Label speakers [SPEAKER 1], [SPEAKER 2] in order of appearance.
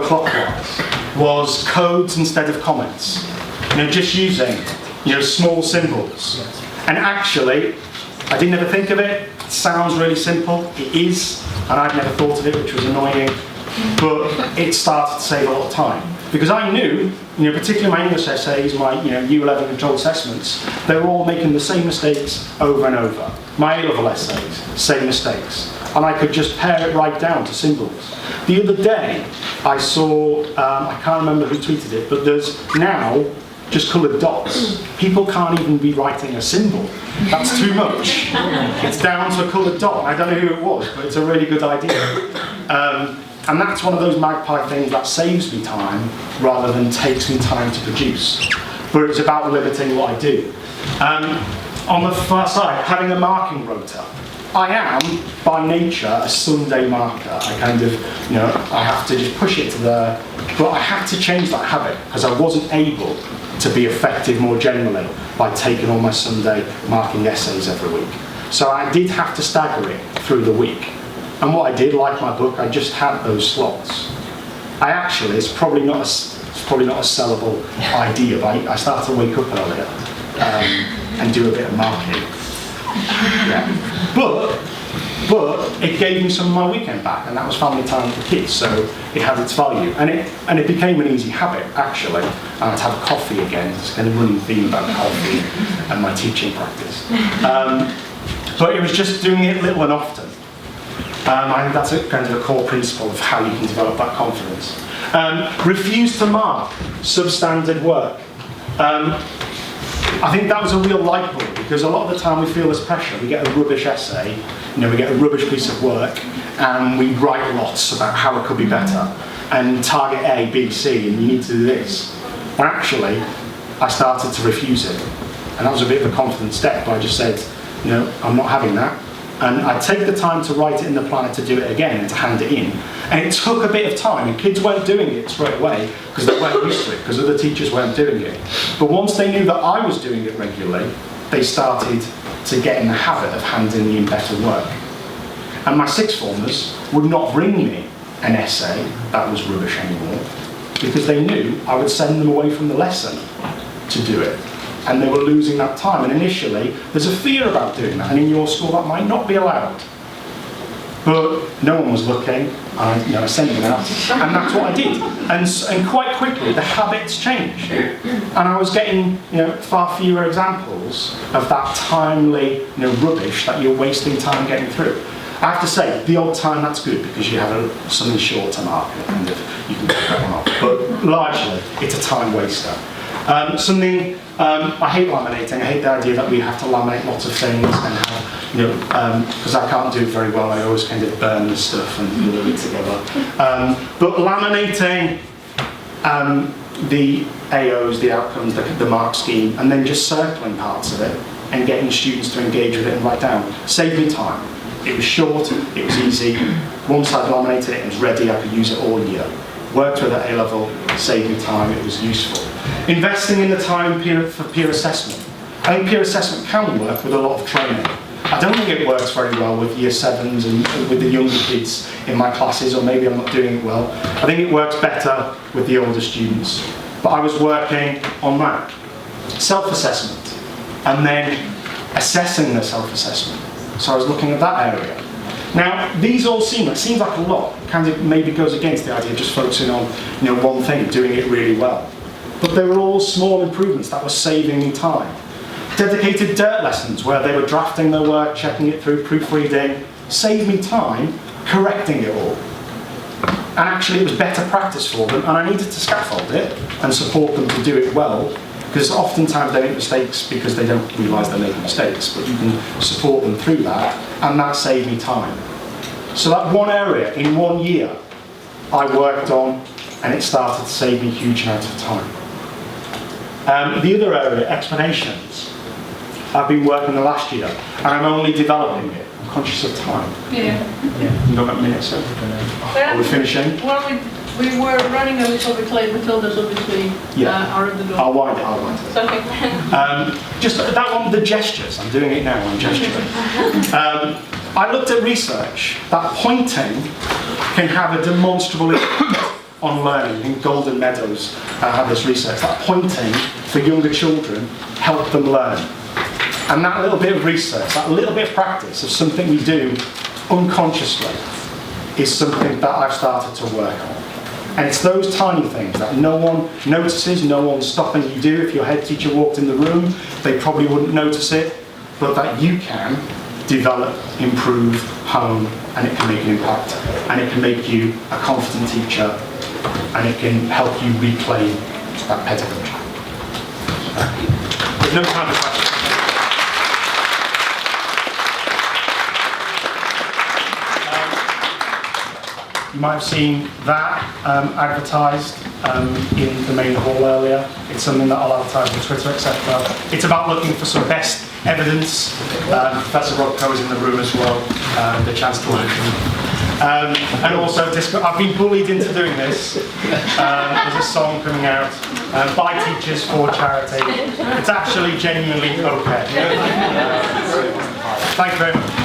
[SPEAKER 1] clockwise was codes instead of comments. Just using small symbols. And actually, I didn't ever think of it. It sounds really simple. It is, and I'd never thought of it, which was annoying. But it started to save a lot of time. Because I knew, particularly my English essays, my U11 controlled assessments, they were all making the same mistakes over and over. My A-level essays, same mistakes. And I could just pare it right down to symbols. The other day, I saw, I can't remember who tweeted it, but there's now just coloured dots. People can't even be writing a symbol. That's too much. It's down to a coloured dot. I don't know who it was, but it's a really good idea. And that's one of those magpie things that saves me time rather than takes me time to produce. But it's about limiting what I do. On the far side, having a marking rota. I am, by nature, a Sunday marker. I kind of, I have to just push it to there. But I had to change that habit because I wasn't able to be effective more generally by taking all my Sunday marking essays every week. So I did have to stagger it through the week. And what I did, like my book, I just had those slots. It's probably not a sellable idea, but I started to wake up earlier and do a bit of marking. Yeah. But it gave me some of my weekend back, and that was family time with the kids, so it had its value. And it became an easy habit, actually. I'd have a coffee again. It's kind of running theme about coffee and my teaching practice. But it was just doing it little and often. I think that's kind of a core principle of how you can develop that confidence. Refuse to mark substandard work. I think that was a real light bulb, because a lot of the time we feel this pressure. We get a rubbish essay, we get a rubbish piece of work, and we write lots about how it could be better, and target A, B, C, and you need to do this. And actually, I started to refuse it, and that was a bit of a confident step. I just said, I'm not having that. And I'd take the time to write it in the planner to do it again and to hand it in. And it took a bit of time, and kids weren't doing it straight away because they weren't used to it, because other teachers weren't doing it. But once they knew that I was doing it regularly, they started to get in the habit of handing me in better work. And my sixth formers would not bring me an essay that was rubbish anymore, because they knew I would send them away from the lesson to do it. And they were losing that time. And initially, there's a fear about doing that. And in your school, that might not be allowed. But no one was looking. I sent them out. And that's what I did. And quite quickly, the habits changed. And I was getting far fewer examples of that timely rubbish that you're wasting time getting through. I have to say, the odd time, that's good, because you have something short to mark, and you can pick that one up. But largely, it's a time waster. I hate laminating. I hate the idea that we have to laminate lots of things, and how, because I can't do it very well. I always kind of burn the stuff and glue it together. But laminating the AOs, the outcomes, the mark scheme, and then just circling parts of it and getting students to engage with it and write down, saved me time. It was short, it was easy. Once I'd laminated it, it was ready. I could use it all year. Worked with at A-level, saved me time, it was useful. Investing in the time for peer assessment. I think peer assessment can work with a lot of training. I don't think it works very well with year 7s and with the younger kids in my classes, or maybe I'm not doing it well. I think it works better with the older students. But I was working on that. Self-assessment, and then assessing the self-assessment. So I was looking at that area. Now, these all seems like a lot. Kind of maybe goes against the idea of just focusing on one thing, doing it really well. But they were all small improvements that were saving me time. Dedicated dirt lessons where they were drafting their work, checking it through, proofreading, saved me time correcting it all. And actually it was better practice for them, and I needed to scaffold it and support them to do it well, because oftentimes they make mistakes because they don't realise they're making mistakes, but you can support them through that, and that saved me time. So that one area in 1 year I worked on, and it started to save me huge amounts of time. The other area, explanations, I've been working the last year, and I'm only developing it. I'm conscious of time.
[SPEAKER 2] Yeah.
[SPEAKER 1] You've got about minutes, so are we finishing?
[SPEAKER 2] Well, we were running a little bit late. Matilda's obviously are at the door.
[SPEAKER 1] I'll wind it.
[SPEAKER 2] It's okay.
[SPEAKER 1] Just that one with the gestures. I'm doing it now. I'm gesturing. I looked at research that pointing can have a demonstrable impact on learning. I think Golden Meadows had this research that pointing for younger children help them learn. And that little bit of research, that little bit of practice of something we do unconsciously is something that I've started to work on. And it's those tiny things that no one notices, no one's stopping you do. If your head teacher walked in the room, they probably wouldn't notice it, but that you can develop, improve, hone, and it can make an impact. And it can make you a confident teacher, and it can help you reclaim that pedagogy. There's no time for questions. You might have seen that advertised in the main hall earlier. It's something that I'll advertise on Twitter, etc. It's about looking for some best evidence. Professor Rob Coe is in the room as well, the chance to work with him. And also, I've been bullied into doing this. There's a song coming out by teachers for charity. It's actually genuinely okay. Thank you very much.